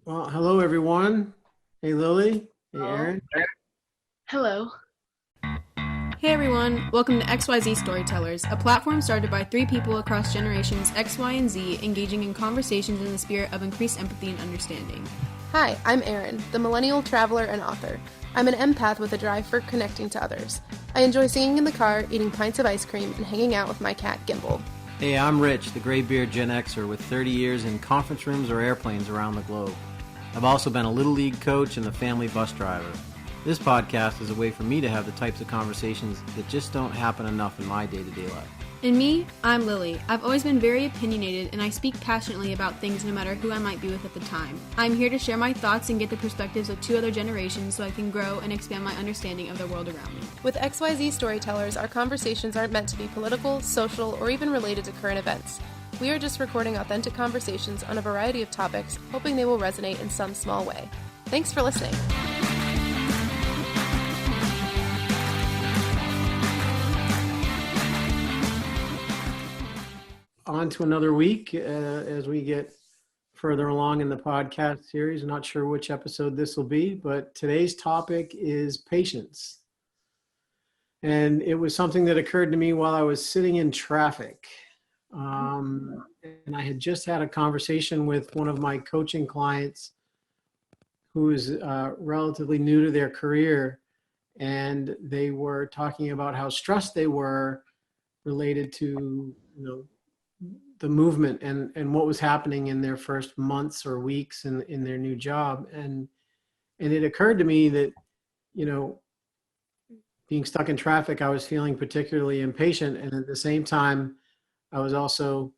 Well, hello everyone. Hey Lily. Hey Oh, Aaron. hello. Hey everyone, welcome to XYZ Storytellers, a platform started by three people across generations X, Y, and Z engaging in conversations in the spirit of increased empathy and understanding. Hi, I'm Erin, the millennial traveler and author. I'm an empath with a drive for connecting to others. I enjoy singing in the car, eating pints of ice cream, and hanging out with my cat Gimbal. Hey, I'm Rich, the graybeard Gen Xer with 30 years in conference rooms or airplanes around the globe. I've also been a Little League coach and a family bus driver. This podcast is a way for me to have the types of conversations that just don't happen enough in my day-to-day life. And me, I'm Lily. I've always been very opinionated and I speak passionately about things no matter who I might be with at the time. I'm here to share my thoughts and get the perspectives of two other generations so I can grow and expand my understanding of the world around me. With XYZ Storytellers, our conversations aren't meant to be political, social, or even related to current events. We are just recording authentic conversations on a variety of topics, hoping they will resonate in some small way. Thanks for listening. On to another week as we get further along in the podcast series. I'm not sure which episode this will be, but today's topic is patience. And it was something that occurred to me while I was sitting in traffic. And I had just had a conversation with one of my coaching clients who is relatively new to their career. And they were talking about how stressed they were related to, the movement and what was happening in their first months or weeks in their new job. And it occurred to me that, being stuck in traffic, I was feeling particularly impatient. And at the same time, I was also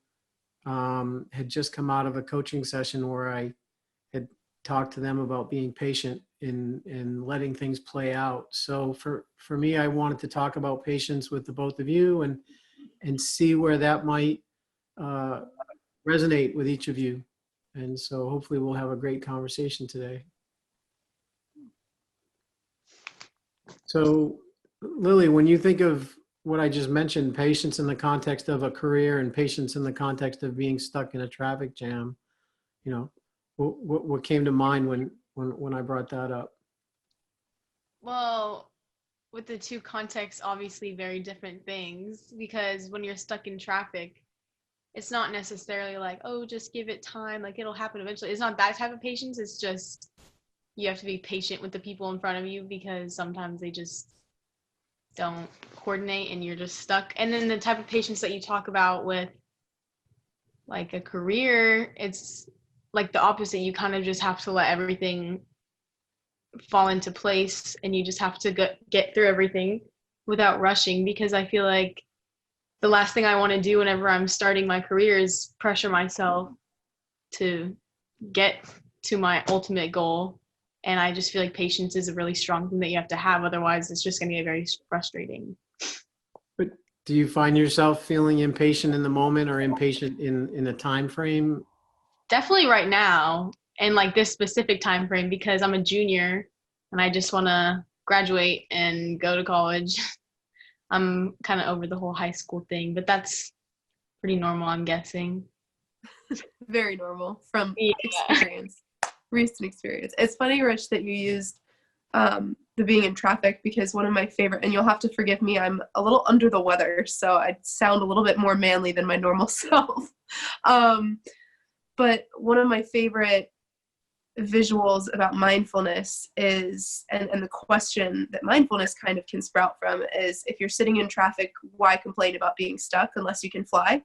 had just come out of a coaching session where I had talked to them about being patient in letting things play out. So for me, I wanted to talk about patience with the both of you and see where that might resonate with each of you. And so hopefully we'll have a great conversation today. So Lily, when you think of what I just mentioned, patience in the context of a career and patience in the context of being stuck in a traffic jam, what came to mind when I brought that up? Well, with the two contexts, obviously very different things because when you're stuck in traffic, it's not necessarily like, oh, just give it time, like it'll happen eventually. It's not that type of patience. It's just you have to be patient with the people in front of you because sometimes they just don't coordinate and you're just stuck. And then the type of patience that you talk about with like a career, it's like the opposite. You kind of just have to let everything fall into place and you just have to get through everything without rushing, because I feel like the last thing I want to do whenever I'm starting my career is pressure myself to get to my ultimate goal. And I just feel like patience is a really strong thing that you have to have. Otherwise, it's just going to get very frustrating. But do you find yourself feeling impatient in the moment or impatient in a time frame? Definitely right now, and like this specific time frame, because I'm a junior and I just want to graduate and go to college. I'm kind of over the whole high school thing, but that's pretty normal, I'm guessing. Very normal from Yeah. experience, recent experience. It's funny, Rich, that you used the being in traffic, because one of my favorite, and you'll have to forgive me, I'm a little under the weather, so I sound a little bit more manly than my normal self. But one of my favorite visuals about mindfulness is, and the question that mindfulness kind of can sprout from is, if you're sitting in traffic, why complain about being stuck unless you can fly?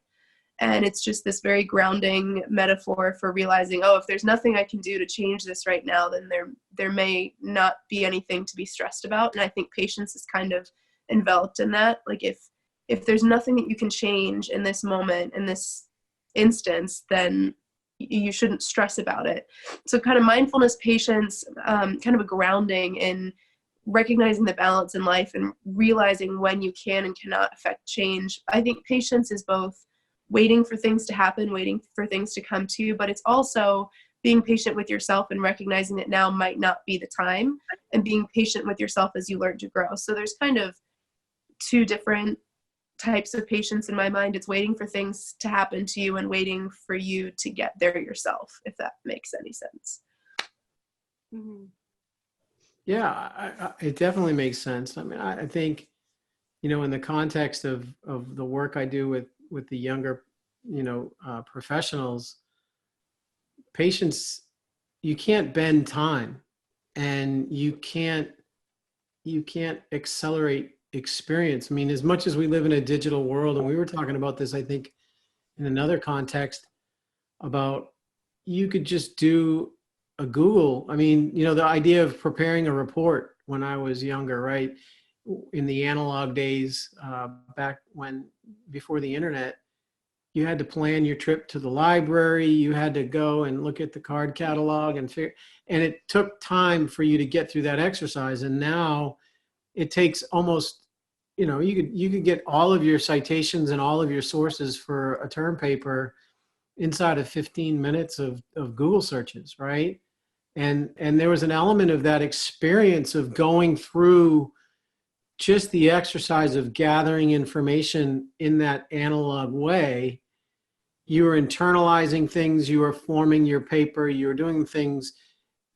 And it's just this very grounding metaphor for realizing, oh, if there's nothing I can do to change this right now, then there may not be anything to be stressed about. And I think patience is kind of enveloped in that. Like if there's nothing that you can change in this moment, in this instance, then you shouldn't stress about it. So kind of mindfulness, patience, kind of a grounding in recognizing the balance in life and realizing when you can and cannot affect change. I think patience is both waiting for things to happen, waiting for things to come to you, but it's also being patient with yourself and recognizing that now might not be the time, and being patient with yourself as you learn to grow. So there's kind of two different types of patience in my mind. It's waiting for things to happen to you and waiting for you to get there yourself, if that makes any sense. Mhm. Yeah, it definitely makes sense. I mean, I think, in the context of the work I do with the younger, professionals, patients, you can't bend time, and you can't accelerate experience. I mean, as much as we live in a digital world, and we were talking about this, I think, in another context, about you could just do a Google. I mean, the idea of preparing a report when I was younger, right? In the analog days, back when, before the internet, you had to plan your trip to the library. You had to go and look at the card catalog and it took time for you to get through that exercise. And now it takes almost, you could get all of your citations and all of your sources for a term paper inside of 15 minutes of Google searches, right? And there was an element of that experience of going through just the exercise of gathering information in that analog way. You were internalizing things, you were forming your paper, you were doing things,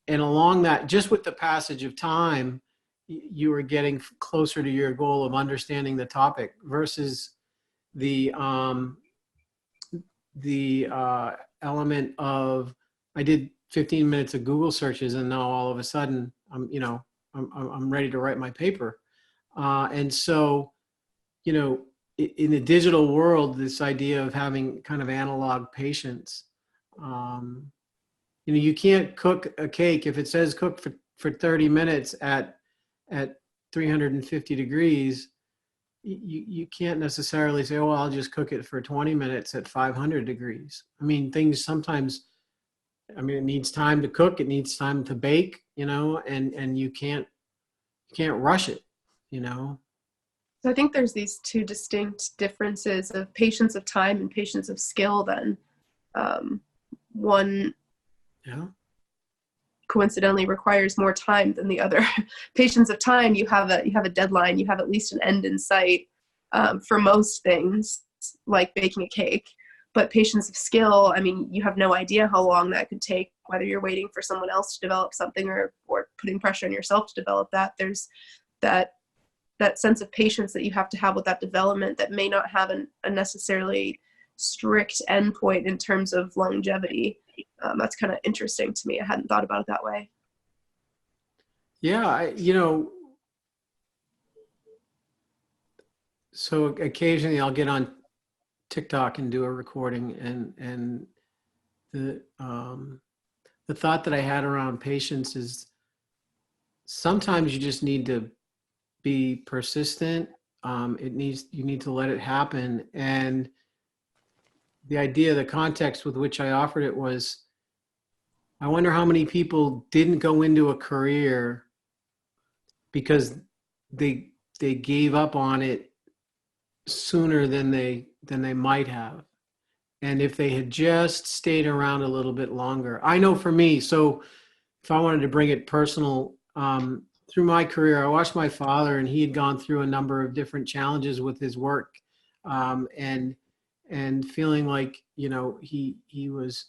and along that, just with the passage of time, you were getting closer to your goal of understanding the topic versus the element of, I did 15 minutes of Google searches and now all of a sudden I'm ready to write my paper. And so, in the digital world, this idea of having kind of analog patience, you can't cook a cake if it says cook for 30 minutes at 350 degrees. You can't necessarily say, oh, I'll just cook it for 20 minutes at 500 degrees. I mean, things sometimes, it needs time to cook, it needs time to bake, and you can't rush it. So I think there's these two distinct differences of patience of time and patience of skill then. One coincidentally requires more time than the other. Patience of time, you have a deadline, you have at least an end in sight for most things, like baking a cake. But patience of skill, you have no idea how long that could take, whether you're waiting for someone else to develop something or putting pressure on yourself to develop that. There's that sense of patience that you have to have with that development that may not have a necessarily strict endpoint in terms of longevity. That's kind of interesting to me. I hadn't thought about it that way. Yeah, so occasionally I'll get on TikTok and do a recording, and the thought that I had around patience is sometimes you just need to be persistent. You need to let it happen. And the idea, the context with which I offered it was, I wonder how many people didn't go into a career because they gave up on it sooner than they might have. And if they had just stayed around a little bit longer. I know for me, so if I wanted to bring it personal, through my career, I watched my father, and he had gone through a number of different challenges with his work, and feeling like, he was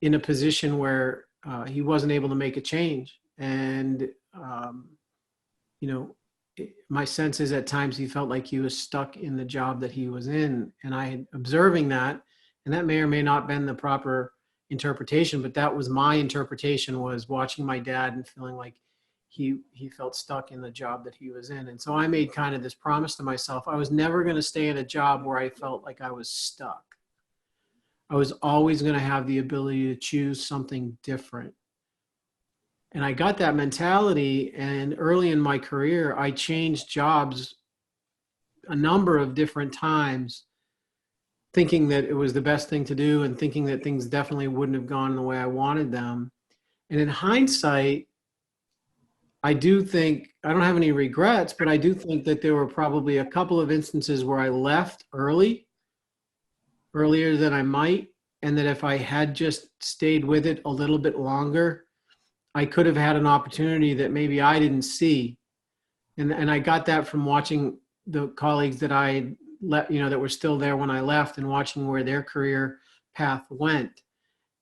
in a position where he wasn't able to make a change. And, my sense is at times he felt like he was stuck in the job that he was in. And I had observing that, and that may or may not have been the proper interpretation, but that was my interpretation, was watching my dad and feeling like he felt stuck in the job that he was in. And so I made kind of this promise to myself. I was never going to stay in a job where I felt like I was stuck. I was always going to have the ability to choose something different. And I got that mentality. And early in my career, I changed jobs a number of different times, thinking that it was the best thing to do and thinking that things definitely wouldn't have gone the way I wanted them. And in hindsight, I do think, I don't have any regrets, but I do think that there were probably a couple of instances where I left earlier than I might, and that if I had just stayed with it a little bit longer, I could have had an opportunity that maybe I didn't see. And I got that from watching the colleagues that I let, that were still there when I left, and watching where their career path went.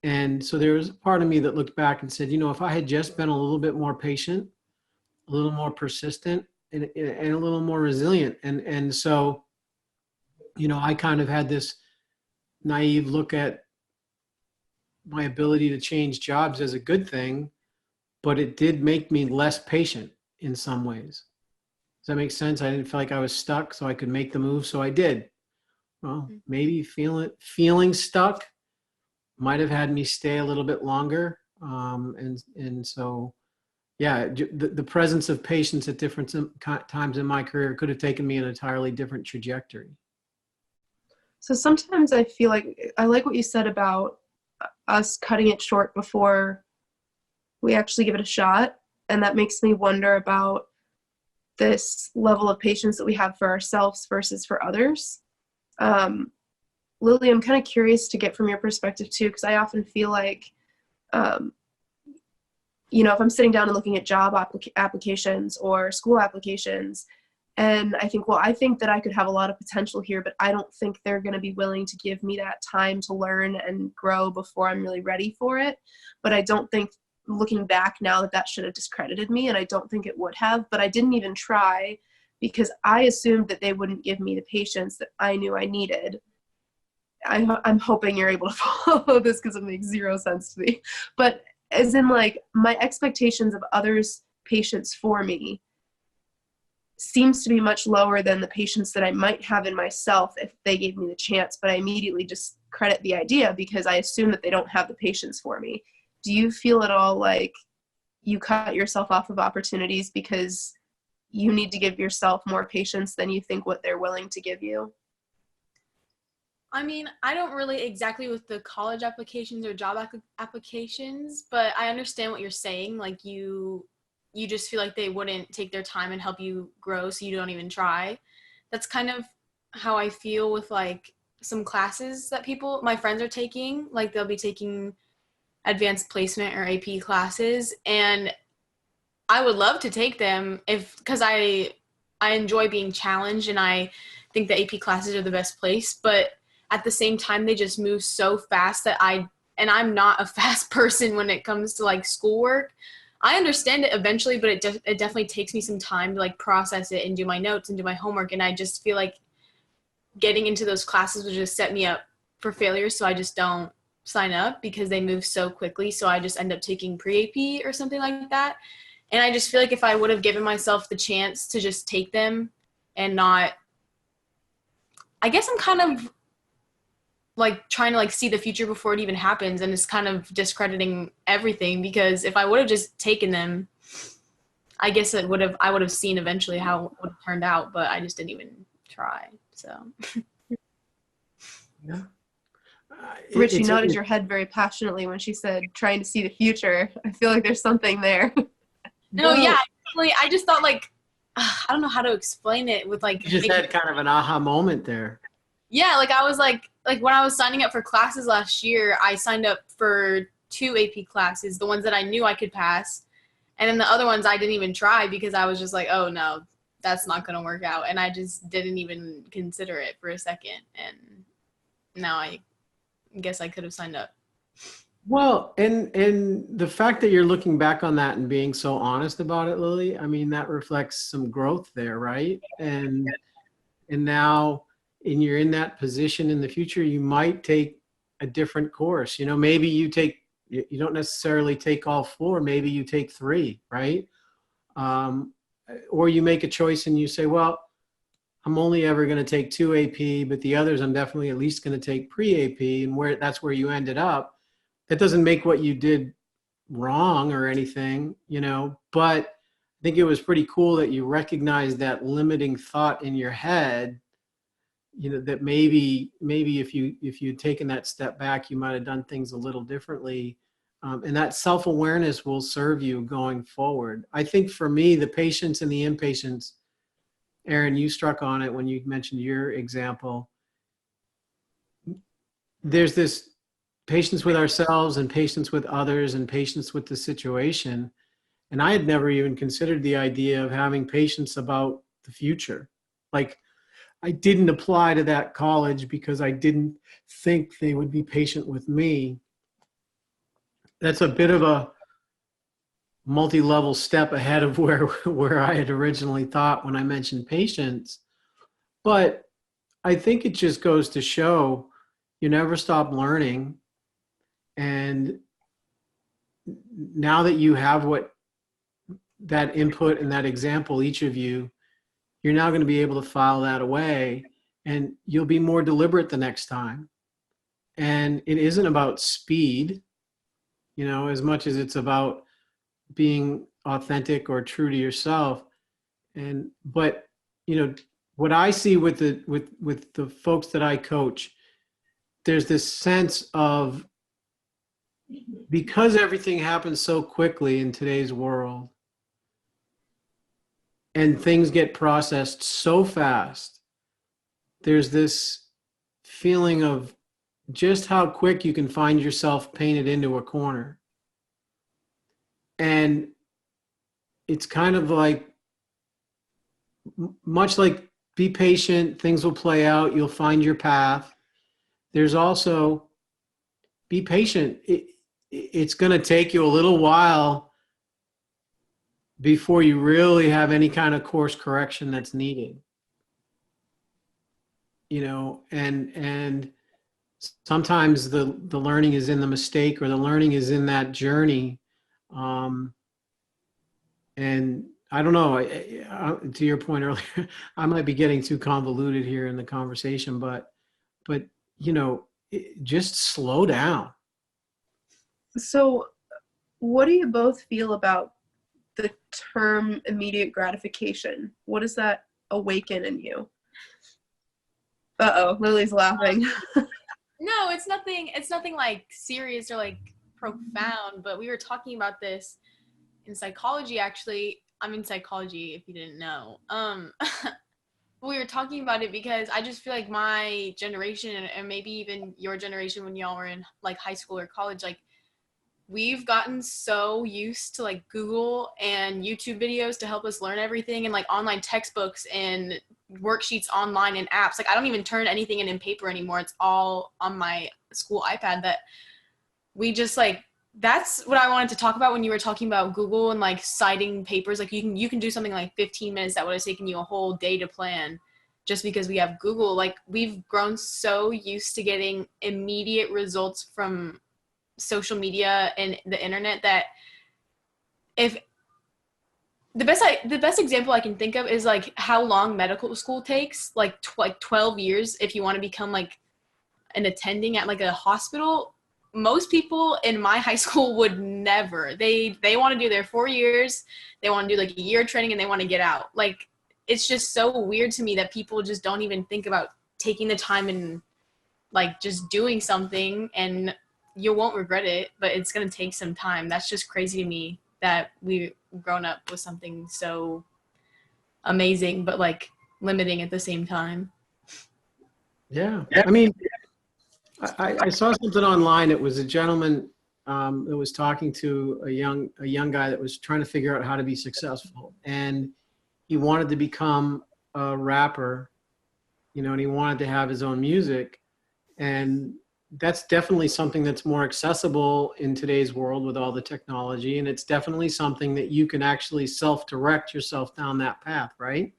And so there was a part of me that looked back and said, you know, if I had just been a little bit more patient, a little more persistent, and a little more resilient. And so, you know, I kind of had this naive look at my ability to change jobs as a good thing, but it did make me less patient in some ways. Does that make sense? I didn't feel like I was stuck, so I could make the move, so I did. Well, maybe feeling stuck might have had me stay a little bit longer. And so, yeah, the presence of patience at different times in my career could have taken me an entirely different trajectory. So sometimes I feel like, I like what you said about us cutting it short before we actually give it a shot. And that makes me wonder about this level of patience that we have for ourselves versus for others. Lily, I'm kind of curious to get from your perspective too, because I often feel like, you know, if I'm sitting down and looking at job applications or school applications, and I think, well, I think that I could have a lot of potential here, but I don't think they're going to be willing to give me that time to learn and grow before I'm really ready for it. But I don't think, looking back now, that should have discredited me, and I don't think it would have, but I didn't even try because I assumed that they wouldn't give me the patience that I knew I needed. I'm hoping you're able to follow this because it makes zero sense to me. But as in, like, my expectations of others' patience for me seems to be much lower than the patience that I might have in myself if they gave me the chance, but I immediately just credit the idea because I assume that they don't have the patience for me. Do you feel at all like you cut yourself off of opportunities because you need to give yourself more patience than you think what they're willing to give you? I mean, I don't really exactly with the college applications or job applications, but I understand what you're saying. Like you just feel like they wouldn't take their time and help you grow, so you don't even try. That's kind of how I feel with like some classes that my friends are taking. Like they'll be taking advanced placement or AP classes, and I would love to take them because I enjoy being challenged, and I think the AP classes are the best place. But at the same time, they just move so fast that I'm not a fast person when it comes to like schoolwork. I understand it eventually, but it definitely takes me some time to like process it and do my notes and do my homework. And I just feel like getting into those classes would just set me up for failure. So I just don't sign up because they move so quickly. So I just end up taking pre-AP or something like that. And I just feel like if I would have given myself the chance to just take them and not, I guess I'm kind of like trying to like see the future before it even happens, and it's kind of discrediting everything, because if I would have just taken them, I guess I would have seen eventually how it would have turned out, but I just didn't even try. So Yeah. Rich, you nodded your head very passionately when she said trying to see the future. I feel like there's something there. No, yeah, I just thought like, I don't know how to explain it with like. You just had kind of an aha moment there. Yeah, like I was like when I was signing up for classes last year, I signed up for 2 AP classes, the ones that I knew I could pass. And then the other ones I didn't even try because I was just like, oh no, that's not going to work out. And I just didn't even consider it for a second. And now I guess I could have signed up. Well, and the fact that you're looking back on that and being so honest about it, Lily, I mean, that reflects some growth there, right? And now you're in that position in the future, you might take a different course. You know, maybe you don't necessarily take all 4, maybe you take 3, right? Or you make a choice and you say, well, I'm only ever going to take 2 AP, but the others I'm definitely at least going to take pre-AP, and that's where you ended up. That doesn't make what you did wrong or anything, you know, but I think it was pretty cool that you recognized that limiting thought in your head, you know, that maybe if you'd taken that step back, you might have done things a little differently. And that self-awareness will serve you going forward. I think for me, the patience and the impatience, Aaron, you struck on it when you mentioned your example. There's this patience with ourselves and patience with others and patience with the situation. And I had never even considered the idea of having patience about the future. Like, I didn't apply to that college because I didn't think they would be patient with me. that's a bit of a multi-level step ahead of where I had originally thought when I mentioned patience. But I think it just goes to show you never stop learning. And now that you have that input and that example, each of you, you're now going to be able to file that away, and you'll be more deliberate the next time. And it isn't about speed, as much as it's about being authentic or true to yourself. But what I see with the folks that I coach, there's this sense of, because everything happens so quickly in today's world and things get processed so fast, there's this feeling of just how quick you can find yourself painted into a corner. And it's kind of like, much like, be patient, things will play out, you'll find your path. There's also, be patient. It's going to take you a little while before you really have any kind of course correction that's needed. And sometimes the learning is in the mistake, or the learning is in that journey. And I don't know, to your point earlier, I might be getting too convoluted here in the conversation, but just slow down. So what do you both feel about the term immediate gratification? What does that awaken in you? Uh-oh, Lily's laughing. No, it's nothing like serious or like profound, but we were talking about this in psychology, actually. I'm in psychology, if you didn't know. We were talking about it because I just feel like my generation, and maybe even your generation when y'all were in like high school or college, like we've gotten so used to like Google and YouTube videos to help us learn everything, and like online textbooks and worksheets online and apps. Like I don't even turn anything in paper anymore. It's all on my school iPad, that we just like, that's what I wanted to talk about when you were talking about Google and like citing papers. Like you can do something like 15 minutes that would have taken you a whole day to plan, just because we have Google. Like we've grown so used to getting immediate results from social media and the internet, that if the best example I can think of is like how long medical school takes, like 12 years if you want to become like an attending at like a hospital. Most people in my high school would never. They want to do their 4 years, they want to do like a year of training, and they want to get out. Like it's just so weird to me that people just don't even think about taking the time and like just doing something, and you won't regret it, but it's going to take some time. That's just crazy to me that we've grown up with something so amazing, but like limiting at the same time. Yeah. I mean, I saw something online. It was a gentleman that was talking to a young guy that was trying to figure out how to be successful. And he wanted to become a rapper, and he wanted to have his own music. And that's definitely something that's more accessible in today's world with all the technology. And it's definitely something that you can actually self-direct yourself down that path, right?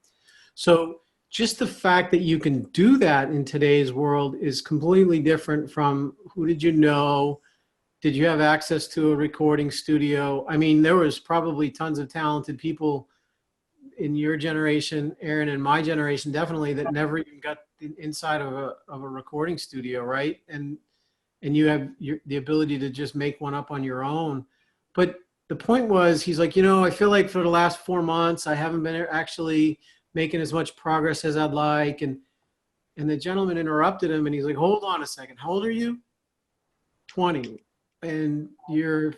So just the fact that you can do that in today's world is completely different from who did you know? Did you have access to a recording studio? I mean, there was probably tons of talented people in your generation, Aaron, and my generation, definitely, that never even got inside of a recording studio, right? And you have the ability to just make one up on your own. But the point was, he's like, I feel like for the last 4 months, I haven't been actually making as much progress as I'd like. And the gentleman interrupted him, and he's like, hold on a second. How old are you? 20. And you're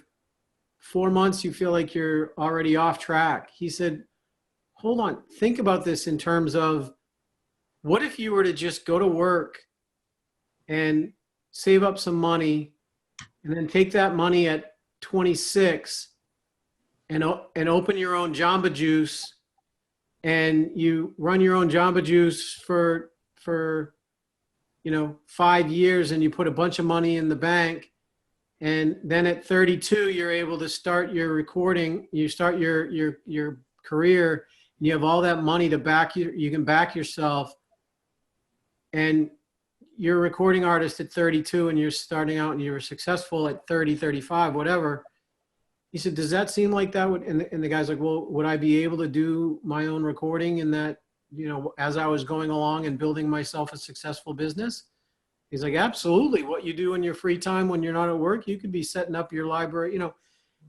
4 months, you feel like you're already off track. He said, hold on. Think about this in terms of, what if you were to just go to work and save up some money, and then take that money at 26 and open your own Jamba Juice, and you run your own Jamba Juice for 5 years, and you put a bunch of money in the bank, And then at 32, you're able to start your recording. You start your career, and you have all that money to back you. You can back yourself, and you're a recording artist at 32, and you're starting out, and you're successful at 30, 35, whatever. He said, "Does that seem like that would?" And the guy's like, "Well, would I be able to do my own recording in that, as I was going along and building myself a successful business?" He's like, "Absolutely. What you do in your free time when you're not at work, you could be setting up your library,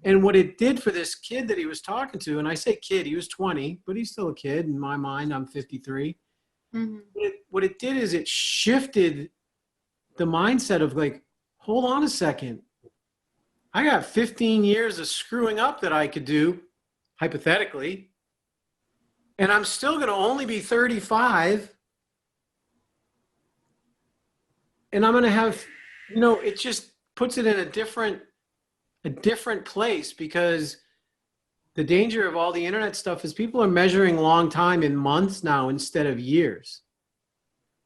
And what it did for this kid that he was talking to, and I say kid, he was 20, but he's still a kid in my mind. I'm 53. Mm-hmm. What it did is it shifted the mindset of like, hold on a second. I got 15 years of screwing up that I could do, hypothetically, and I'm still going to only be 35. And I'm going to have, it just puts it in a different place, because the danger of all the internet stuff is people are measuring long time in months now instead of years.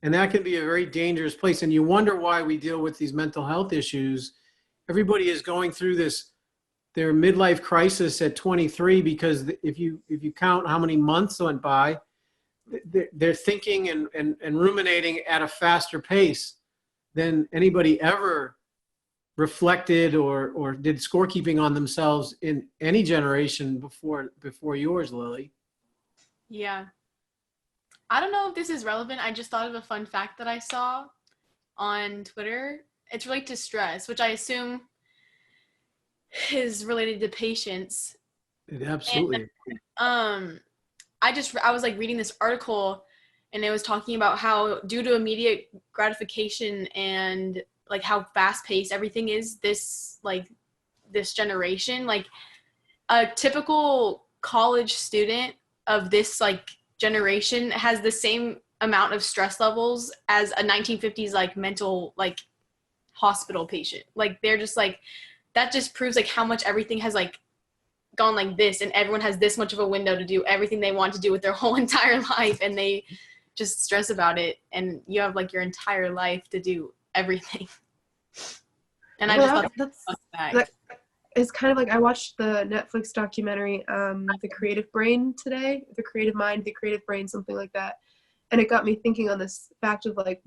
And that can be a very dangerous place. And you wonder why we deal with these mental health issues. Everybody is going through their midlife crisis at 23, because if you count how many months went by, they're thinking and ruminating at a faster pace than anybody ever reflected or did scorekeeping on themselves in any generation before yours, Lily. Yeah. I don't know if this is relevant. I just thought of a fun fact that I saw on Twitter. It's related to stress, which I assume is related to patience. It absolutely. And, I was like reading this article, and it was talking about how, due to immediate gratification and like how fast paced everything is this generation, like a typical college student of this like generation has the same amount of stress levels as a 1950s like mental like hospital patient. Like they're just like, that just proves like how much everything has like gone like this, and everyone has this much of a window to do everything they want to do with their whole entire life, and they just stress about it, and you have like your entire life to do everything. And I just thought that it's kind of like, I watched the Netflix documentary, The Creative Brain today, The Creative Mind, The Creative Brain, something like that. And it got me thinking on this fact of like,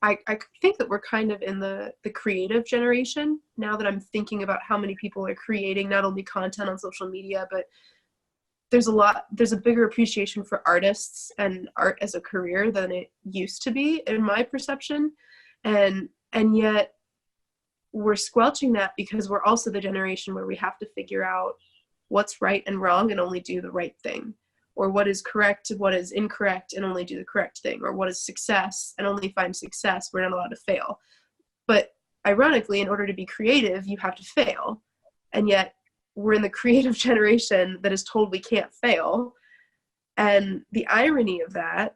I think that we're kind of in the creative generation now, that I'm thinking about how many people are creating not only content on social media, but there's a bigger appreciation for artists and art as a career than it used to be, in my perception. And yet we're squelching that because we're also the generation where we have to figure out what's right and wrong and only do the right thing, or what is correct, what is incorrect, and only do the correct thing, or what is success and only find success. We're not allowed to fail. But ironically, in order to be creative, you have to fail. And yet we're in the creative generation that is told we can't fail. And the irony of that,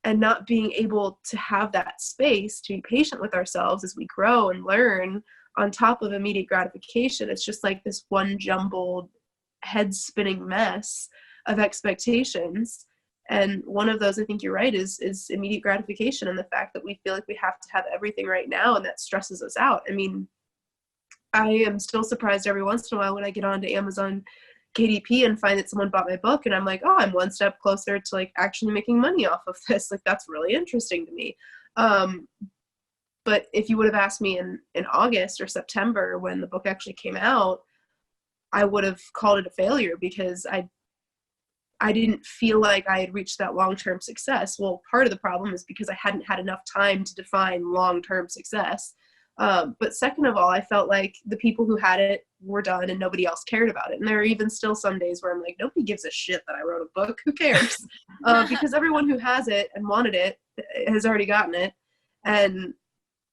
and not being able to have that space to be patient with ourselves as we grow and learn, on top of immediate gratification, it's just like this one jumbled, head spinning mess of expectations. And one of those, I think you're right, is immediate gratification, and the fact that we feel like we have to have everything right now, and that stresses us out. I mean, I am still surprised every once in a while when I get onto Amazon KDP and find that someone bought my book, and I'm like, oh, I'm one step closer to like actually making money off of this. Like, that's really interesting to me. But if you would have asked me in August or September when the book actually came out, I would have called it a failure, because I didn't feel like I had reached that long-term success. Well, part of the problem is because I hadn't had enough time to define long-term success. But second of all, I felt like the people who had it were done and nobody else cared about it. And there are even still some days where I'm like, nobody gives a shit that I wrote a book. Who cares? Because everyone who has it and wanted it has already gotten it.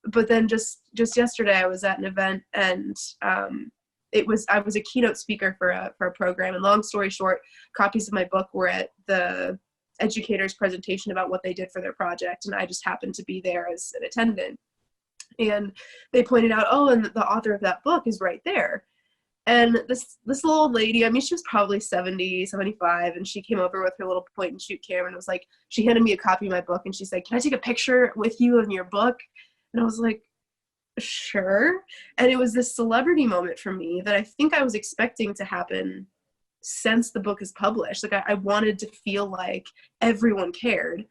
But then just yesterday I was at an event, and I was a keynote speaker for a program, and long story short, copies of my book were at the educator's presentation about what they did for their project, and I just happened to be there as an attendant. And they pointed out, oh, and the author of that book is right there. And this little old lady, I mean, she was probably 70, 75, and she came over with her little point and shoot camera, and it was like, she handed me a copy of my book, and she said, can I take a picture with you in your book? And I was like, sure. And it was this celebrity moment for me that I think I was expecting to happen since the book is published. Like I wanted to feel like everyone cared.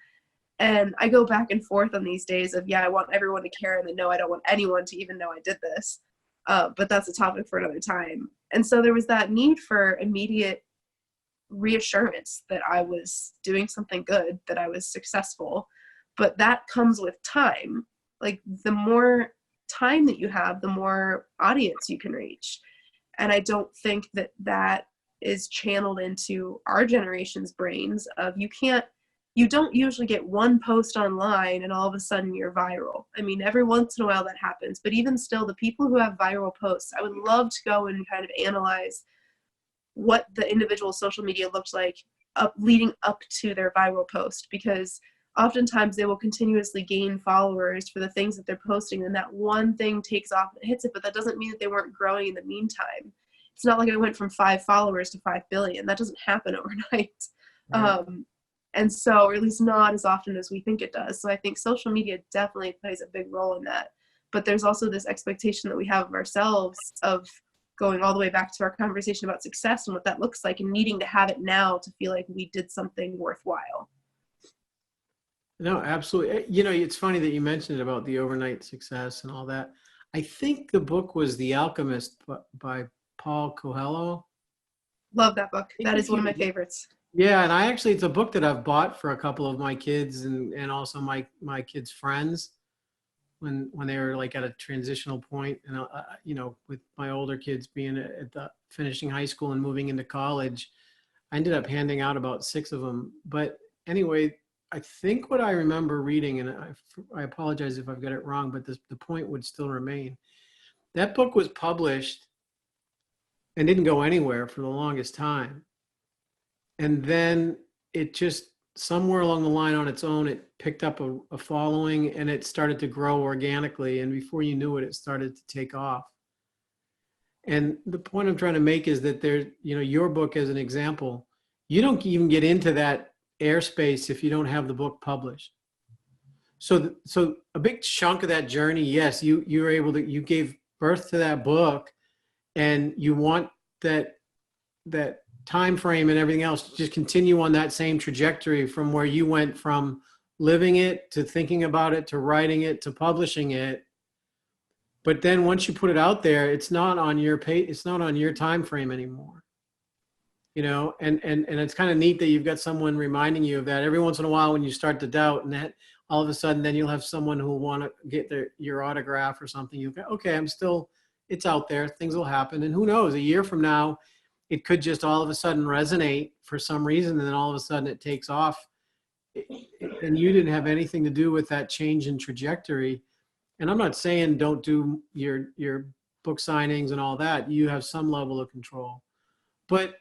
And I go back and forth on these days of, yeah, I want everyone to care, and then no, I don't want anyone to even know I did this. But that's a topic for another time. And so there was that need for immediate reassurance that I was doing something good, that I was successful. But that comes with time. Like the more time that you have, the more audience you can reach. And I don't think that that is channeled into our generation's brains of you don't usually get one post online and all of a sudden you're viral. I mean, every once in a while that happens, but even still, the people who have viral posts, I would love to go and kind of analyze what the individual social media looked like leading up to their viral post, because oftentimes they will continuously gain followers for the things that they're posting, and that one thing takes off and hits it, but that doesn't mean that they weren't growing in the meantime. It's not like I went from 5 followers to 5 billion. That doesn't happen overnight. Right. And so, or at least not as often as we think it does. So I think social media definitely plays a big role in that. But there's also this expectation that we have of ourselves of going all the way back to our conversation about success and what that looks like, and needing to have it now to feel like we did something worthwhile. No, absolutely. You know, it's funny that you mentioned about the overnight success and all that. I think the book was The Alchemist by Paul Coelho. Love that book. That is one of my favorites. Yeah, and it's a book that I've bought for a couple of my kids and also my kids' friends when they were like at a transitional point, and you know, with my older kids being at the finishing high school and moving into college, I ended up handing out about 6 of them. But anyway, I think what I remember reading, and I apologize if I've got it wrong, but the point would still remain. That book was published and didn't go anywhere for the longest time. And then it just, somewhere along the line on its own, it picked up a following, and it started to grow organically. And before you knew it, it started to take off. And the point I'm trying to make is that your book as an example, you don't even get into that airspace if you don't have the book published. So a big chunk of that journey, yes, you were able to, you gave birth to that book, and you want that time frame and everything else to just continue on that same trajectory from where you went from living it to thinking about it to writing it to publishing it. But then once you put it out there, it's not on your it's not on your time frame anymore. You know, and it's kind of neat that you've got someone reminding you of that every once in a while when you start to doubt, and that all of a sudden then you'll have someone who will want to get your autograph or something. You go, okay, it's out there, things will happen. And who knows, a year from now, it could just all of a sudden resonate for some reason, and then all of a sudden it takes off, and you didn't have anything to do with that change in trajectory. And I'm not saying don't do your book signings and all that. You have some level of control. But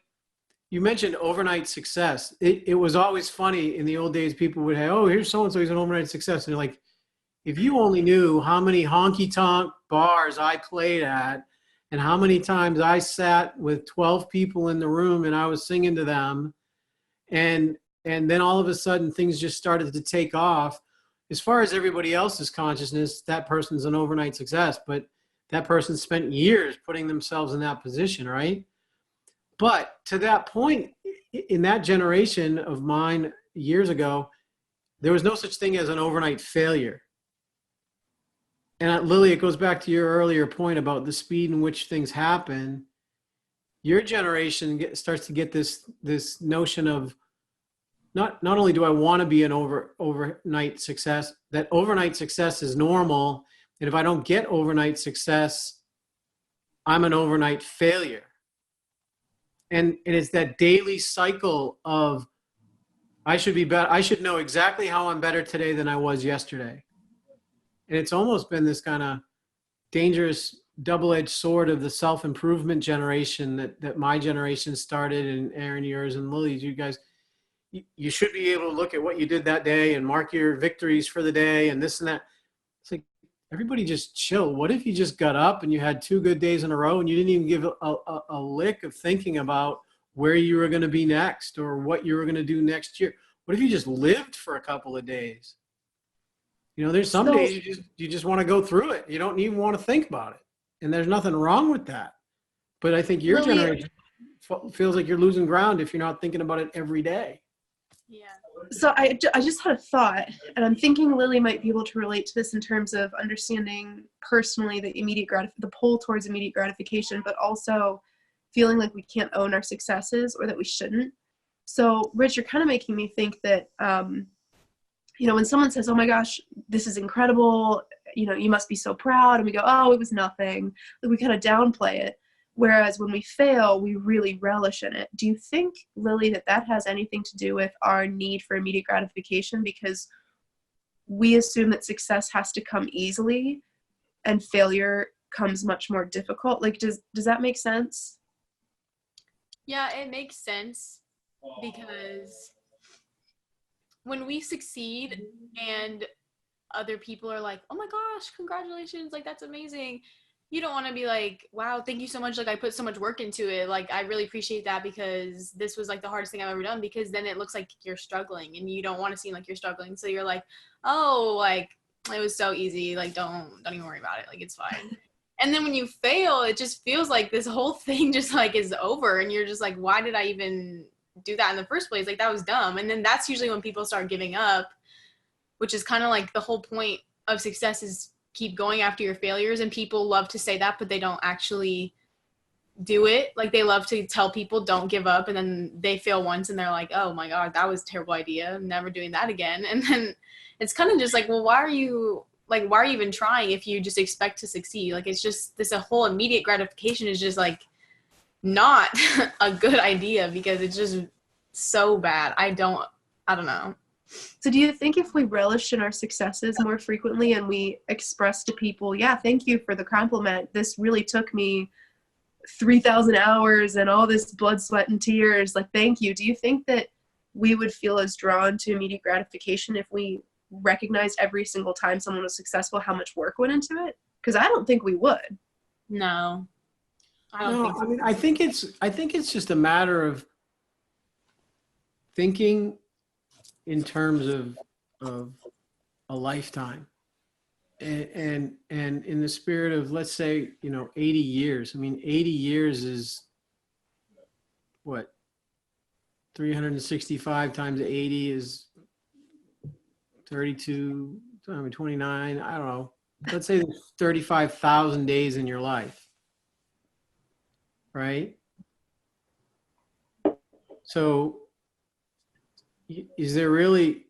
you mentioned overnight success. It was always funny in the old days. People would have, oh, here's so-and-so, he's an overnight success. And you're like, if you only knew how many honky-tonk bars I played at, and how many times I sat with 12 people in the room and I was singing to them, and then all of a sudden things just started to take off. As far as everybody else's consciousness, that person's an overnight success, but that person spent years putting themselves in that position, right? But to that point, in that generation of mine years ago, there was no such thing as an overnight failure. And Lily, it goes back to your earlier point about the speed in which things happen. Your generation starts to get this notion of not only do I want to be an overnight success, that overnight success is normal. And if I don't get overnight success, I'm an overnight failure. And it's that daily cycle of I should be better. I should know exactly how I'm better today than I was yesterday. And it's almost been this kind of dangerous double-edged sword of the self-improvement generation that my generation started, and Aaron, yours, and Lily, you guys, you should be able to look at what you did that day and mark your victories for the day and this and that. It's like, everybody just chill. What if you just got up and you had 2 good days in a row and you didn't even give a lick of thinking about where you were going to be next or what you were going to do next year? What if you just lived for a couple of days? There's some So- days you just want to go through it. You don't even want to think about it. And there's nothing wrong with that. But I think your Lily- generation feels like you're losing ground if you're not thinking about it every day. Yeah. So I just had a thought, and I'm thinking Lily might be able to relate to this in terms of understanding personally the the pull towards immediate gratification, but also feeling like we can't own our successes or that we shouldn't. So Rich, you're kind of making me think that, when someone says, oh my gosh, this is incredible, you must be so proud, and we go, oh, it was nothing, like we kind of downplay it. Whereas when we fail, we really relish in it. Do you think, Lily, that has anything to do with our need for immediate gratification? Because we assume that success has to come easily and failure comes much more difficult. Like, does that make sense? Yeah, it makes sense because when we succeed and other people are like, oh my gosh, congratulations, like that's amazing. You don't want to be like, wow, thank you so much. Like I put so much work into it. Like I really appreciate that because this was like the hardest thing I've ever done, because then it looks like you're struggling and you don't want to seem like you're struggling. So you're like, oh, like it was so easy. Like don't even worry about it. Like it's fine. And then when you fail, it just feels like this whole thing just like is over. And you're just like, why did I even do that in the first place? Like that was dumb. And then that's usually when people start giving up, which is kind of like the whole point of success is keep going after your failures. And people love to say that, but they don't actually do it. Like they love to tell people don't give up, and then they fail once and they're like, oh my God, that was a terrible idea. I'm never doing that again. And then it's kind of just like, well, why are you even trying if you just expect to succeed? Like it's just this a whole immediate gratification is just like not a good idea because it's just so bad. I don't know. So do you think if we relished in our successes more frequently and we express to people, yeah, thank you for the compliment, this really took me 3,000 hours and all this blood, sweat, and tears, like thank you, do you think that we would feel as drawn to immediate gratification if we recognized every single time someone was successful how much work went into it? Because I don't think we would. No, I don't think so. I mean, I think it's just a matter of thinking in terms of a lifetime, and in the spirit of, let's say, 80 years. I mean, 80 years is what, 365 times 80 is 32, 29, I don't know. Let's say there's 35,000 days in your life, right? So is there really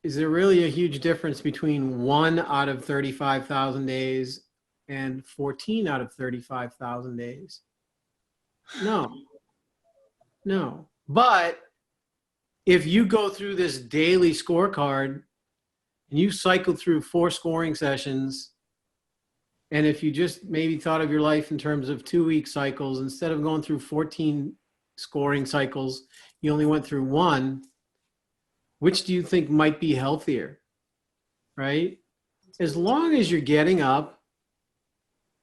a huge difference between 1 out of 35,000 days and 14 out of 35,000 days? No. But if you go through this daily scorecard and you cycle through 4 scoring sessions, and if you just maybe thought of your life in terms of 2-week cycles, instead of going through 14 scoring cycles, you only went through 1, which do you think might be healthier, right? As long as you're getting up,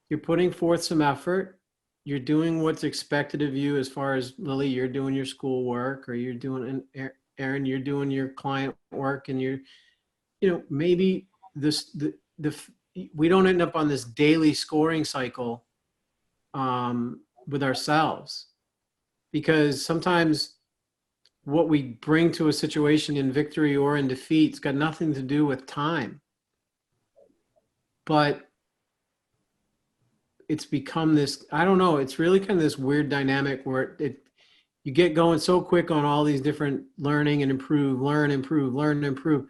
you're putting forth some effort, you're doing what's expected of you, as far as, Lily, you're doing your school work, or you're doing, Aaron, you're doing your client work, and you're, maybe we don't end up on this daily scoring cycle with ourselves, because sometimes what we bring to a situation in victory or in defeat, it's got nothing to do with time. But it's become this, I don't know, it's really kind of this weird dynamic where you get going so quick on all these different learning and improve, learn, improve, learn, improve.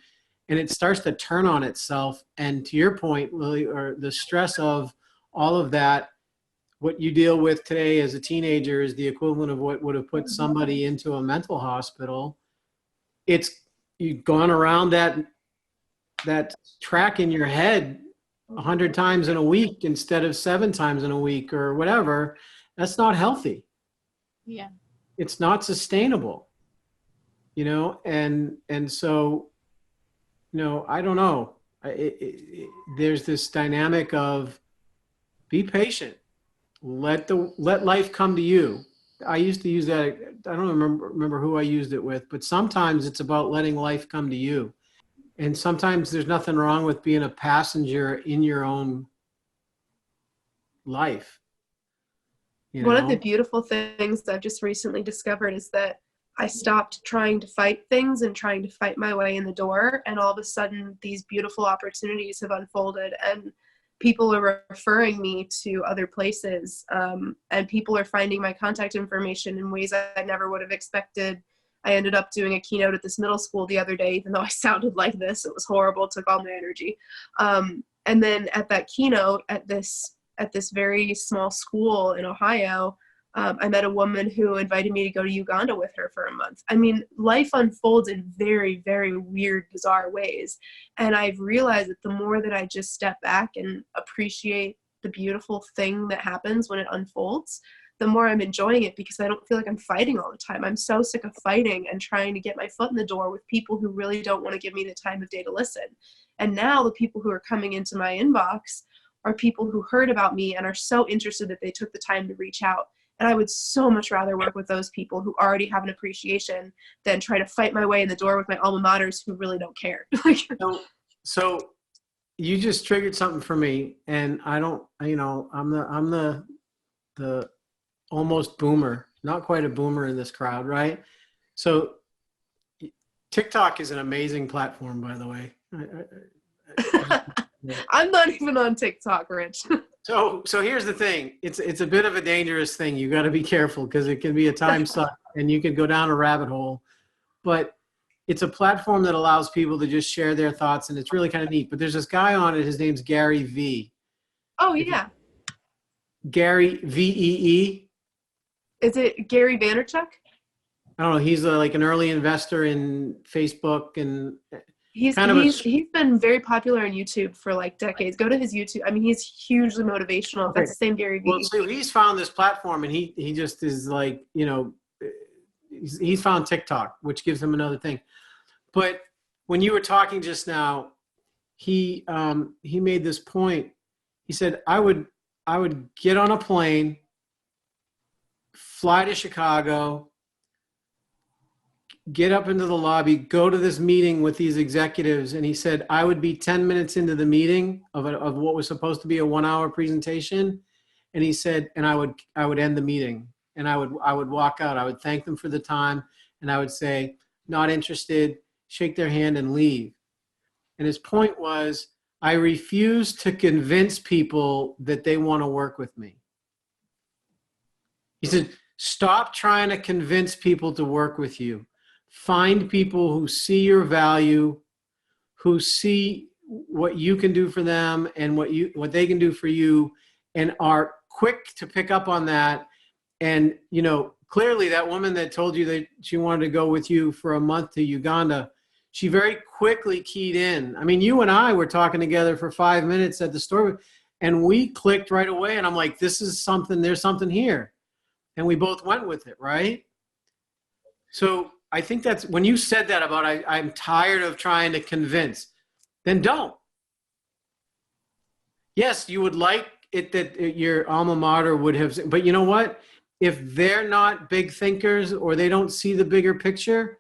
And it starts to turn on itself. And to your point, Lily, or the stress of all of that, what you deal with today as a teenager is the equivalent of what would have put somebody into a mental hospital. You've gone around that track in your head 100 times in a week instead of 7 times in a week or whatever. That's not healthy. Yeah. It's not sustainable, and so, I don't know. There's this dynamic of be patient. Let life come to you. I used to use that. I don't remember who I used it with, but sometimes it's about letting life come to you. And sometimes there's nothing wrong with being a passenger in your own life. One of the beautiful things I've just recently discovered is that I stopped trying to fight things and trying to fight my way in the door. And all of a sudden, these beautiful opportunities have unfolded, and people are referring me to other places. And people are finding my contact information in ways I never would have expected. I ended up doing a keynote at this middle school the other day, even though I sounded like this. It was horrible. It took all my energy. And then at that keynote at this very small school in Ohio, I met a woman who invited me to go to Uganda with her for a month. I mean, life unfolds in very, very weird, bizarre ways. And I've realized that the more that I just step back and appreciate the beautiful thing that happens when it unfolds, the more I'm enjoying it, because I don't feel like I'm fighting all the time. I'm so sick of fighting and trying to get my foot in the door with people who really don't want to give me the time of day to listen. And now the people who are coming into my inbox are people who heard about me and are so interested that they took the time to reach out. And I would so much rather work with those people who already have an appreciation than try to fight my way in the door with my alma maters who really don't care. So you just triggered something for me, and I don't, I'm the almost boomer, not quite a boomer in this crowd, right? So TikTok is an amazing platform, by the way. I'm not even on TikTok, Rich. So here's the thing. It's a bit of a dangerous thing. You got to be careful, because it can be a time suck and you can go down a rabbit hole. But it's a platform that allows people to just share their thoughts, and it's really kind of neat. But there's this guy on it. His name's Gary V. Oh, yeah. Gary VEE. Is it Gary Vaynerchuk? I don't know. He's like an early investor in Facebook, and he's been very popular on YouTube for like decades. Go to his YouTube. I mean, he's hugely motivational. Okay. That's the same Gary Vee. Well, so he's found this platform, and he just is like, he's found TikTok, which gives him another thing. But when you were talking just now, he made this point. He said, I would get on a plane, fly to Chicago, get up into the lobby, go to this meeting with these executives. And he said, I would be 10 minutes into the meeting of what was supposed to be a 1-hour presentation. And he said, and I would end the meeting, and I would walk out. I would thank them for the time, and I would say, not interested, shake their hand, and leave. And his point was, I refuse to convince people that they want to work with me. He said, stop trying to convince people to work with you. Find people who see your value, who see what you can do for them and what they can do for you, and are quick to pick up on that. And, clearly that woman that told you that she wanted to go with you for a month to Uganda, she very quickly keyed in. I mean, you and I were talking together for 5 minutes at the store, and we clicked right away. And I'm like, there's something here. And we both went with it, right? So I think that's when you said that about I'm tired of trying to convince, then don't. Yes, you would like it that your alma mater would have, but you know what? If they're not big thinkers or they don't see the bigger picture,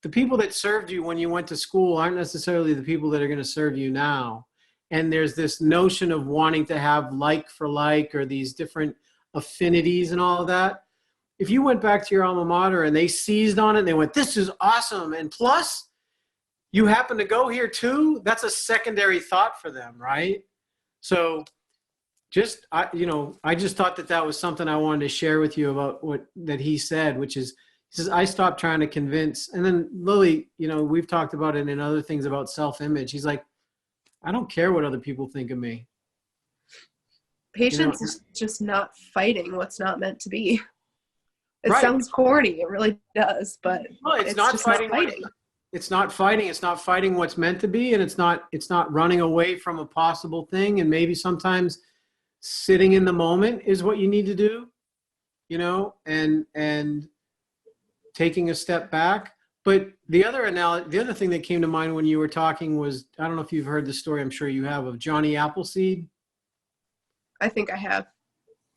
the people that served you when you went to school aren't necessarily the people that are going to serve you now. And there's this notion of wanting to have like for like, or these different affinities and all of that. If you went back to your alma mater and they seized on it and they went, this is awesome, and plus you happen to go here too, that's a secondary thought for them, right? So I just thought that was something I wanted to share with you about that he said, which is, he says, I stopped trying to convince. And then Lily, we've talked about it in other things about self-image. He's like, I don't care what other people think of me. Patience is just not fighting what's not meant to be. It Right. sounds corny. It really does, but it's not just fighting. not fighting. It's not fighting. It's not fighting what's meant to be. And it's not running away from a possible thing. And maybe sometimes sitting in the moment is what you need to do, and taking a step back. But the other thing that came to mind when you were talking was, I don't know if you've heard the story, I'm sure you have, of Johnny Appleseed. I think I have.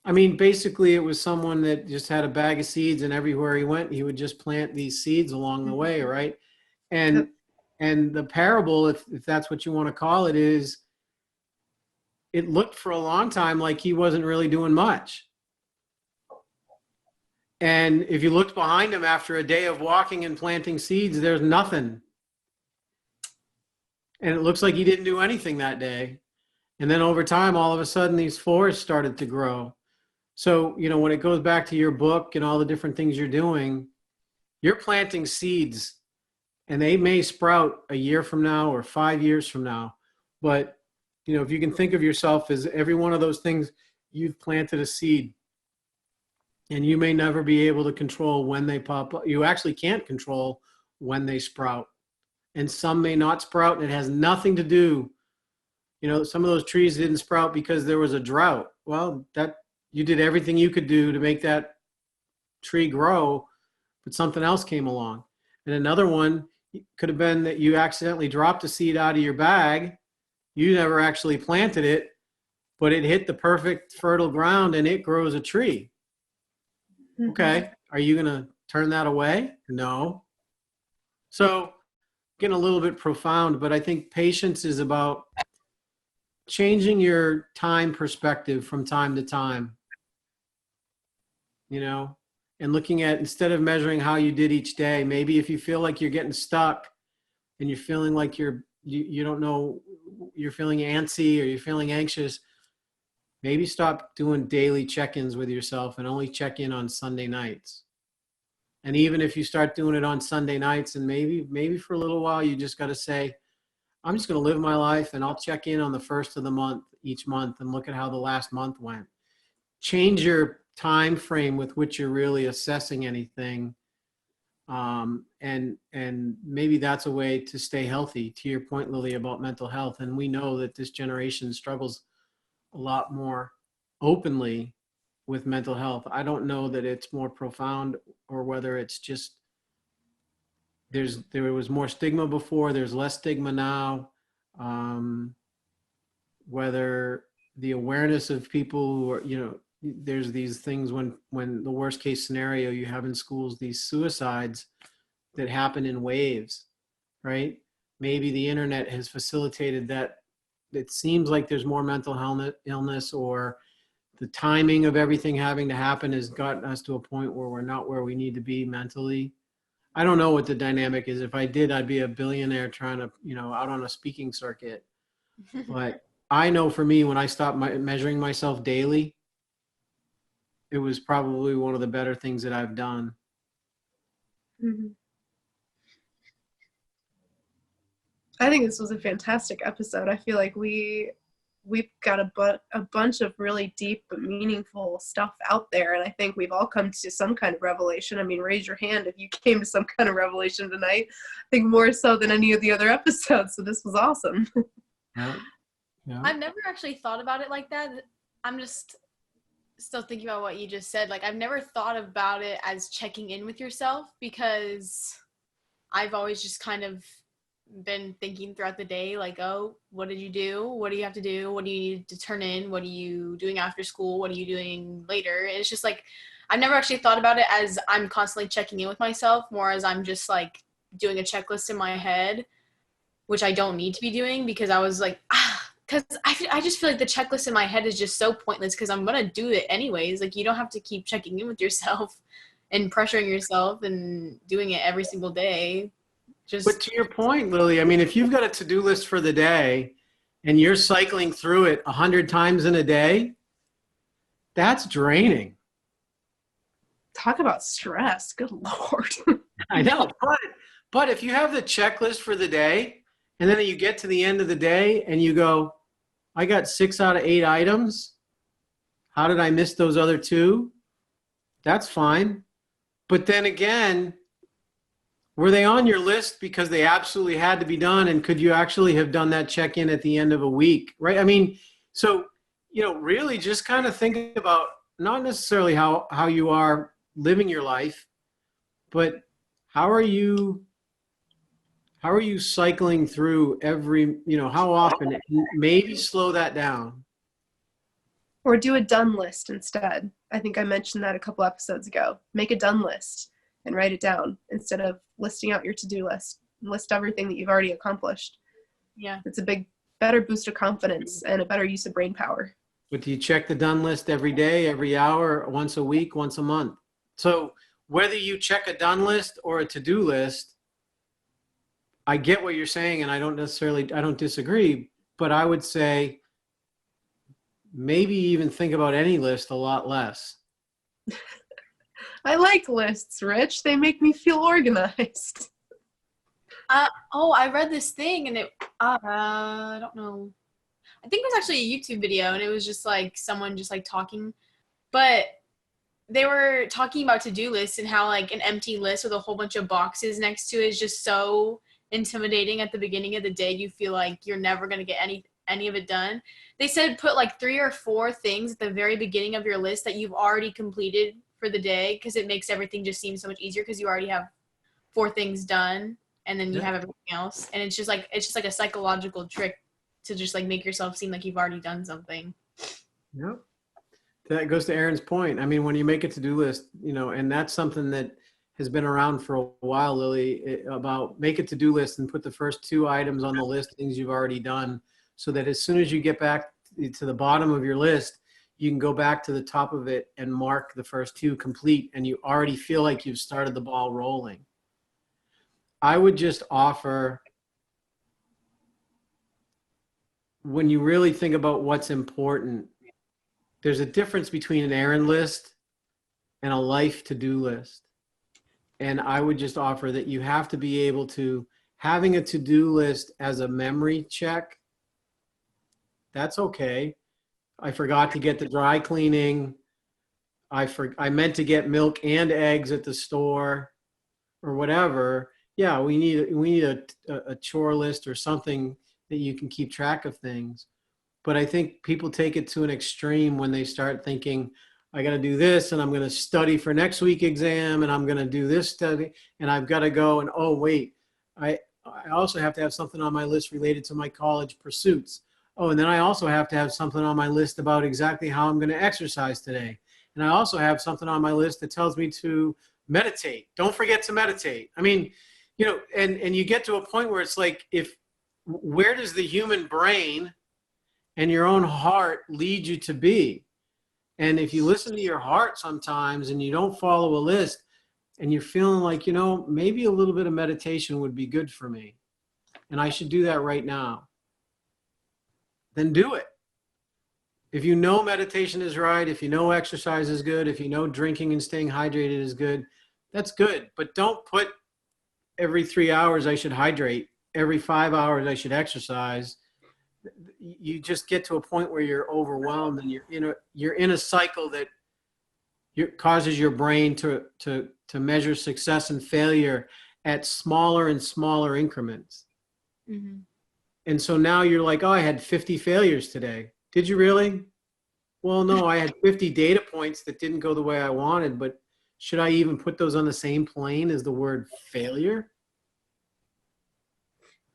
I mean, basically it was someone that just had a bag of seeds, and everywhere he went, he would just plant these seeds along the way. Right. And And the parable, if that's what you want to call it, is it looked for a long time like he wasn't really doing much. And if you looked behind him after a day of walking and planting seeds, there's nothing. And it looks like he didn't do anything that day. And then over time, all of a sudden, these forests started to grow. So, you know, when it goes back to your book and all the different things you're doing, you're planting seeds, and they may sprout a year from now or 5 years from now. But, you know, if you can think of yourself as every one of those things, you've planted a seed. And you may never be able to control when they pop up. You actually can't control when they sprout. And some may not sprout, and it has nothing to do. You know, some of those trees didn't sprout because there was a drought. Well, that you did everything you could do to make that tree grow, but something else came along. And another one could have been that you accidentally dropped a seed out of your bag. You never actually planted it, but it hit the perfect fertile ground and it grows a tree. Okay. Are you going to turn that away? No. So getting a little bit profound, but I think patience is about changing your time perspective from time to time, you know, and looking at, instead of measuring how you did each day, maybe if you feel like you're getting stuck and you're feeling like you don't know, you're feeling antsy or you're feeling anxious, maybe stop doing daily check-ins with yourself and only check in on Sunday nights. And even if you start doing it on Sunday nights, and maybe for a little while, you just got to say, I'm just going to live my life and I'll check in on the first of the month each month and look at how the last month went. Change your time frame with which you're really assessing anything. And maybe that's a way to stay healthy, to your point, Lily, about mental health. And we know that this generation struggles a lot more openly with mental health. I don't know that it's more profound or whether it's just there was more stigma before, there's less stigma now. Whether the awareness of people who are, you know, there's these things when the worst case scenario you have in schools, these suicides that happen in waves, right? Maybe the internet has facilitated that. It seems like there's more mental illness, or the timing of everything having to happen has gotten us to a point where we're not where we need to be mentally. I don't know what the dynamic is. If I did, I'd be a billionaire trying to, you know, out on a speaking circuit. But I know for me, when I stopped measuring myself daily, it was probably one of the better things that I've done. Mm-hmm. I think this was a fantastic episode. I feel like we've got a bunch of really deep but meaningful stuff out there, and I think we've all come to some kind of revelation. I mean, raise your hand if you came to some kind of revelation tonight. I think more so than any of the other episodes, so this was awesome. Yeah. I've never actually thought about it like that. I'm just still thinking about what you just said. Like, I've never thought about it as checking in with yourself, because I've always just kind of been thinking throughout the day, like, oh, what did you do? What do you have to do? What do you need to turn in? What are you doing after school? What are you doing later? And it's just like, I've never actually thought about it as I'm constantly checking in with myself, more as I'm just like doing a checklist in my head, which I don't need to be doing, because I was like, because I just feel like the checklist in my head is just so pointless, because I'm going to do it anyways. Like, you don't have to keep checking in with yourself and pressuring yourself and doing it every single day. But to your point, Lily, I mean, if you've got a to-do list for the day and you're cycling through it 100 times in a day, that's draining. Talk about stress. Good Lord. I know. But if you have the checklist for the day and then you get to the end of the day and you go, I got 6 out of 8 items. How did I miss those other 2? That's fine. But then again, were they on your list because they absolutely had to be done? And could you actually have done that check-in at the end of a week, right? I mean, so, you know, really just kind of think about not necessarily how you are living your life, but how are you cycling through every, you know, how often? Maybe slow that down. Or do a done list instead. I think I mentioned that a couple episodes ago. Make a done list and write it down instead of listing out your to-do list. list everything that you've already accomplished. Yeah. It's a better boost of confidence and a better use of brain power. But do you check the done list every day, every hour, once a week, once a month? So whether you check a done list or a to-do list, I get what you're saying, and I don't disagree, but I would say maybe even think about any list a lot less. I like lists, Rich. They make me feel organized. I read this thing and I don't know. I think it was actually a YouTube video and it was just like someone just like talking, but they were talking about to-do lists and how like an empty list with a whole bunch of boxes next to it is just so intimidating at the beginning of the day. You feel like you're never going to get any of it done. They said put like 3 or 4 things at the very beginning of your list that you've already completed for the day, because it makes everything just seem so much easier because you already have 4 things done and then you have everything else. And it's just like a psychological trick to just like make yourself seem like you've already done something. Yep. That goes to Erin's point. I mean, when you make a to-do list, and that's something that has been around for a while, Lily, about make a to-do list and put the first 2 items on the list, things you've already done, so that as soon as you get back to the bottom of your list, you can go back to the top of it and mark the first 2 complete, and you already feel like you've started the ball rolling. I would just offer, when you really think about what's important, there's a difference between an errand list and a life to-do list. And I would just offer that you have to be able to, having a to-do list as a memory check, that's okay. I forgot to get the dry cleaning. I meant to get milk and eggs at the store or whatever. Yeah, we need a chore list or something that you can keep track of things. But I think people take it to an extreme when they start thinking, I got to do this, and I'm going to study for next week's exam, and I'm going to do this study, and I've got to go, and oh, wait, I also have to have something on my list related to my college pursuits. Oh, and then I also have to have something on my list about exactly how I'm going to exercise today. And I also have something on my list that tells me to meditate. Don't forget to meditate. I mean, and you get to a point where it's like, where does the human brain and your own heart lead you to be? And if you listen to your heart sometimes and you don't follow a list and you're feeling like, maybe a little bit of meditation would be good for me and I should do that right now, then do it. If you know meditation is right, if you know exercise is good, if you know drinking and staying hydrated is good, that's good. But don't put every 3 hours I should hydrate, every 5 hours I should exercise. You just get to a point where you're overwhelmed and you're in a cycle that causes your brain to measure success and failure at smaller and smaller increments. Mm-hmm. And so now you're like, oh, I had 50 failures today. Did you really? Well, no, I had 50 data points that didn't go the way I wanted, but should I even put those on the same plane as the word failure?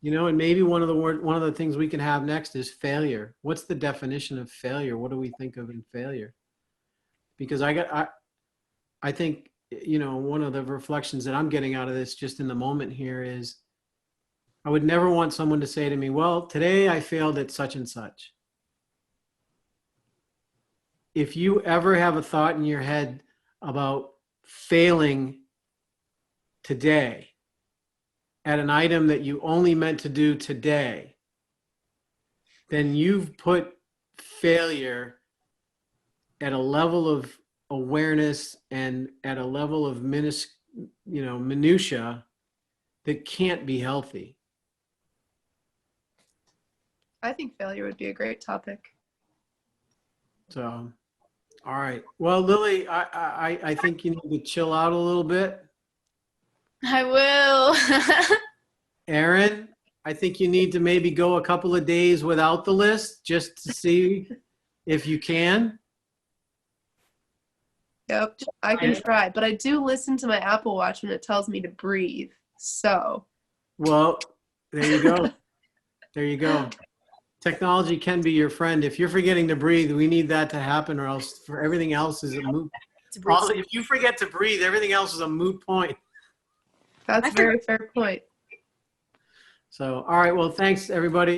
And maybe one of the things we can have next is failure. What's the definition of failure? What do we think of in failure? Because I think, one of the reflections that I'm getting out of this just in the moment here is I would never want someone to say to me, well, today I failed at such and such. If you ever have a thought in your head about failing today at an item that you only meant to do today, then you've put failure at a level of awareness and at a level of minutia that can't be healthy. I think failure would be a great topic. So, all right. Well, Lily, I think you need to chill out a little bit. I will. Erin, I think you need to maybe go a couple of days without the list just to see if you can. Yep, I can try, but I do listen to my Apple Watch when it tells me to breathe. So. Well, there you go. There you go. Technology can be your friend. If you're forgetting to breathe, we need that to happen, or else for everything else is a moot. If you forget to breathe, everything else is a moot point. That's a very fair point. So, all right. Well, thanks everybody.